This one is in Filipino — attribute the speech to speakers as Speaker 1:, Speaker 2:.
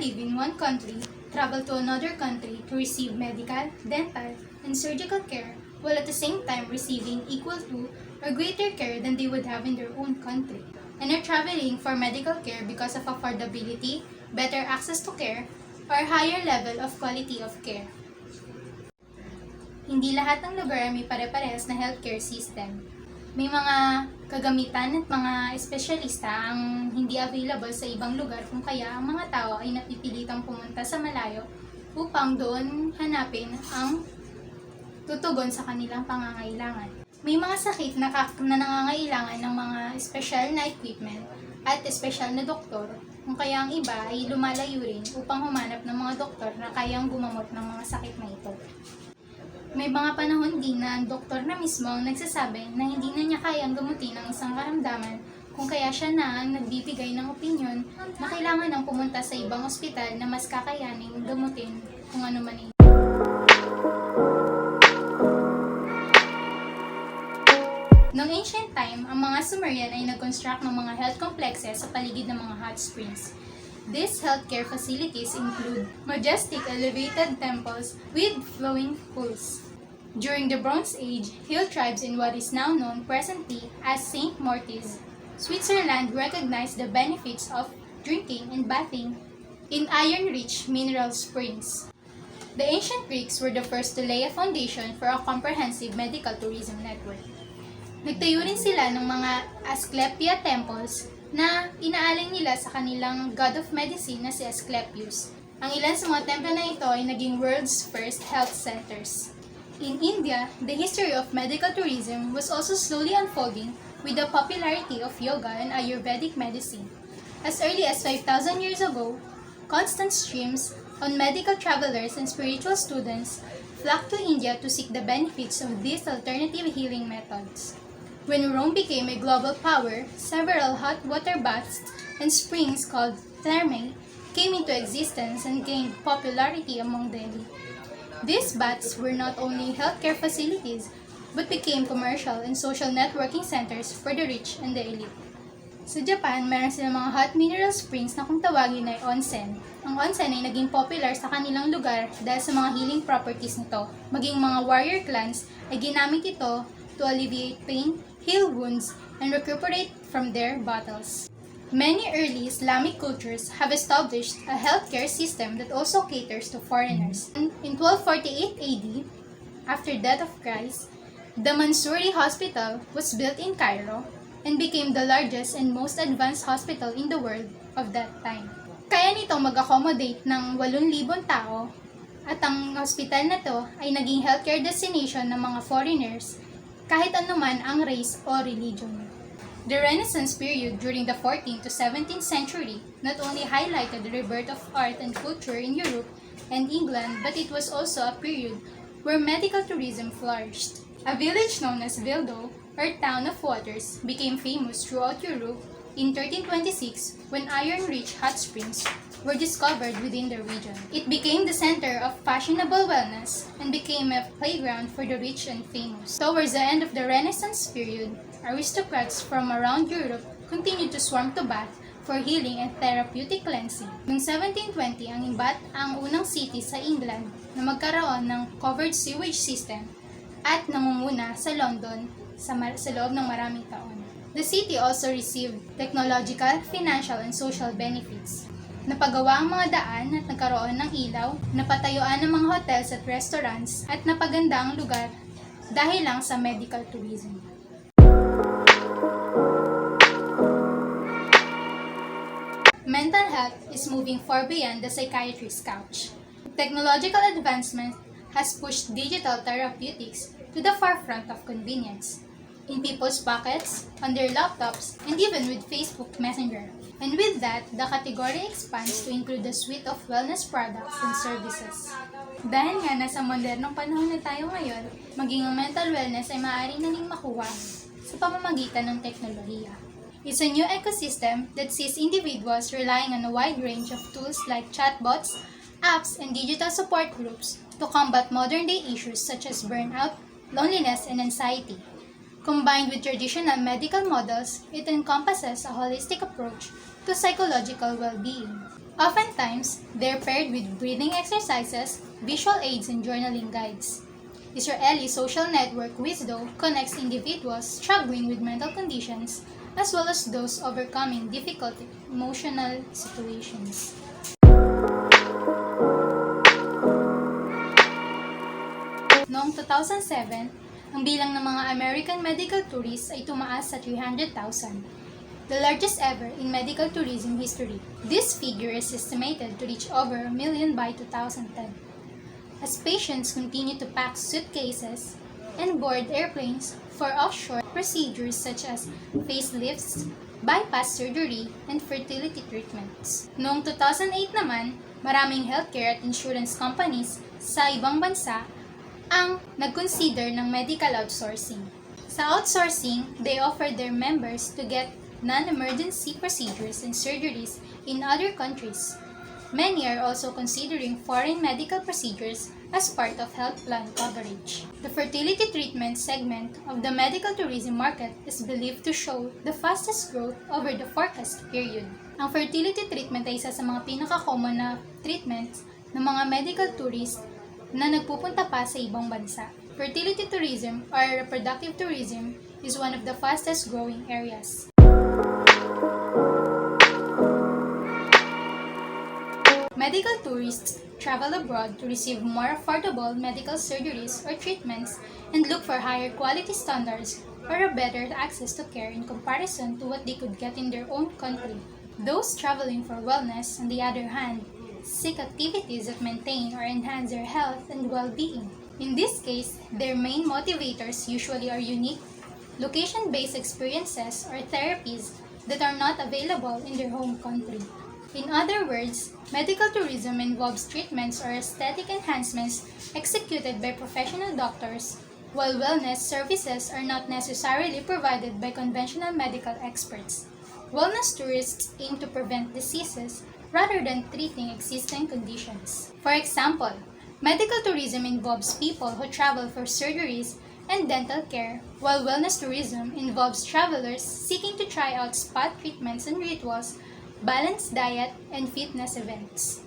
Speaker 1: live in one country travel to another country to receive medical, dental, and surgical care while at the same time receiving equal to or greater care than they would have in their own country, and are traveling for medical care because of affordability, better access to care, or higher level of quality of care. Hindi lahat ng lugar may pare-parehas na healthcare system. May mga kagamitan at mga espesyalista ang hindi available sa ibang lugar kung kaya ang mga tao ay napipilitang pumunta sa malayo upang doon hanapin ang tutugon sa kanilang pangangailangan. May mga sakit na nangangailangan ng mga espesyal na equipment at espesyal na doktor, kung kaya ang iba ay lumalayo rin upang humanap ng mga doktor na kayang gumamot ng mga sakit na ito. May mga panahon din na ang doktor na mismo ang nagsasabi na hindi na niya kayang gamutin ang isang karamdaman, kung kaya siya na ang nagbibigay ng opinyon na kailangan ng pumunta sa ibang ospital na mas kakayaning gamutin kung ano man ito. Noong ancient time, ang mga Sumerian ay nag-construct ng mga health complexes sa paligid ng mga hot springs. These healthcare facilities include majestic elevated temples with flowing pools. During the Bronze Age, hill tribes in what is now known presently as Saint Martyrs, Switzerland recognized the benefits of drinking and bathing in iron-rich mineral springs. The ancient Greeks were the first to lay a foundation for a comprehensive medical tourism network. Nagtayo rin sila ng mga Asclepia temples na inaaling nila sa kanilang god of medicine na si Asclepius. Ang ilan sa mga templo na ito ay naging world's first health centers. In India, the history of medical tourism was also slowly unfolding with the popularity of yoga and Ayurvedic medicine. As early as 5,000 years ago, constant streams of medical travelers and spiritual students flocked to India to seek the benefits of these alternative healing methods. When Rome became a global power, several hot water baths and springs called thermae came into existence and gained popularity among the elite. These baths were not only healthcare facilities, but became commercial and social networking centers for the rich and the elite. Sa Japan, meron silang mga hot mineral springs na kung tawagin ay onsen. Ang onsen ay naging popular sa kanilang lugar dahil sa mga healing properties nito. Maging mga warrior clans ay ginamit ito to alleviate pain, heal wounds, and recuperate from their battles. Many early Islamic cultures have established a healthcare system that also caters to foreigners. In 1248 AD, after death of Christ, the Mansouri Hospital was built in Cairo and became the largest and most advanced hospital in the world of that time. Kaya nitong mag-accommodate ng 8,000 tao at ang hospital na to ay naging healthcare destination ng mga foreigners kahit anuman ang race o religion. The Renaissance period during the 14th to 17th century not only highlighted the rebirth of art and culture in Europe and England, but it was also a period where medical tourism flourished. A village known as Vildo, or Town of Waters, became famous throughout Europe in 1326 when iron-rich hot springs were discovered within the region. It became the center of fashionable wellness and became a playground for the rich and famous. Towards the end of the Renaissance period, aristocrats from around Europe continued to swarm to Bath for healing and therapeutic cleansing. Noong 1720, ang Bath ang unang city sa England na magkaroon ng covered sewage system at nangunguna sa London sa loob ng maraming taon. The city also received technological, financial, and social benefits. Napagawa ang mga daan at nagkaroon ng ilaw, napatayuan ng mga hotels at restaurants, at napaganda ang lugar dahil lang sa medical tourism. Mental health is moving far beyond the psychiatrist's couch. Technological advancement has pushed digital therapeutics to the forefront of convenience, in people's pockets, on their laptops, and even with Facebook Messenger. And with that, the category expands to include a suite of wellness products and services. Dahil nga nasa modernong panahon na tayo ngayon, maging ang mental wellness ay maaari na ning makuha sa pamamagitan ng teknolohiya. It's a new ecosystem that sees individuals relying on a wide range of tools like chatbots, apps, and digital support groups to combat modern-day issues such as burnout, loneliness, and anxiety. Combined with traditional medical models, it encompasses a holistic approach to psychological well-being. Oftentimes, they're paired with breathing exercises, visual aids, and journaling guides. Israeli social network Wisdo connects individuals struggling with mental conditions as well as those overcoming difficult emotional situations. Noong 2007, ang bilang ng mga American medical tourists ay tumaas sa 300,000, the largest ever in medical tourism history. This figure is estimated to reach over 1 million by 2010. As patients continue to pack suitcases and board airplanes for offshore procedures such as facelifts, bypass surgery, and fertility treatments. Noong 2008 naman, maraming healthcare at insurance companies sa ibang bansa ang nag-consider ng medical outsourcing. Sa outsourcing, they offer their members to get non-emergency procedures and surgeries in other countries. Many are also considering foreign medical procedures as part of health plan coverage. The fertility treatment segment of the medical tourism market is believed to show the fastest growth over the forecast period. Ang fertility treatment ay isa sa mga pinaka-common na treatments ng mga medical tourists na nagpupunta pa sa ibang bansa. Fertility tourism or reproductive tourism is one of the fastest growing areas. Medical tourists travel abroad to receive more affordable medical surgeries or treatments and look for higher quality standards or a better access to care in comparison to what they could get in their own country. Those traveling for wellness, on the other hand, seek activities that maintain or enhance their health and well-being. In this case, their main motivators usually are unique, location-based experiences or therapies that are not available in their home country. In other words, medical tourism involves treatments or aesthetic enhancements executed by professional doctors, while wellness services are not necessarily provided by conventional medical experts. Wellness tourists aim to prevent diseases rather than treating existing conditions. For example, medical tourism involves people who travel for surgeries and dental care, while wellness tourism involves travelers seeking to try out spa treatments and rituals, balanced diet, and fitness events.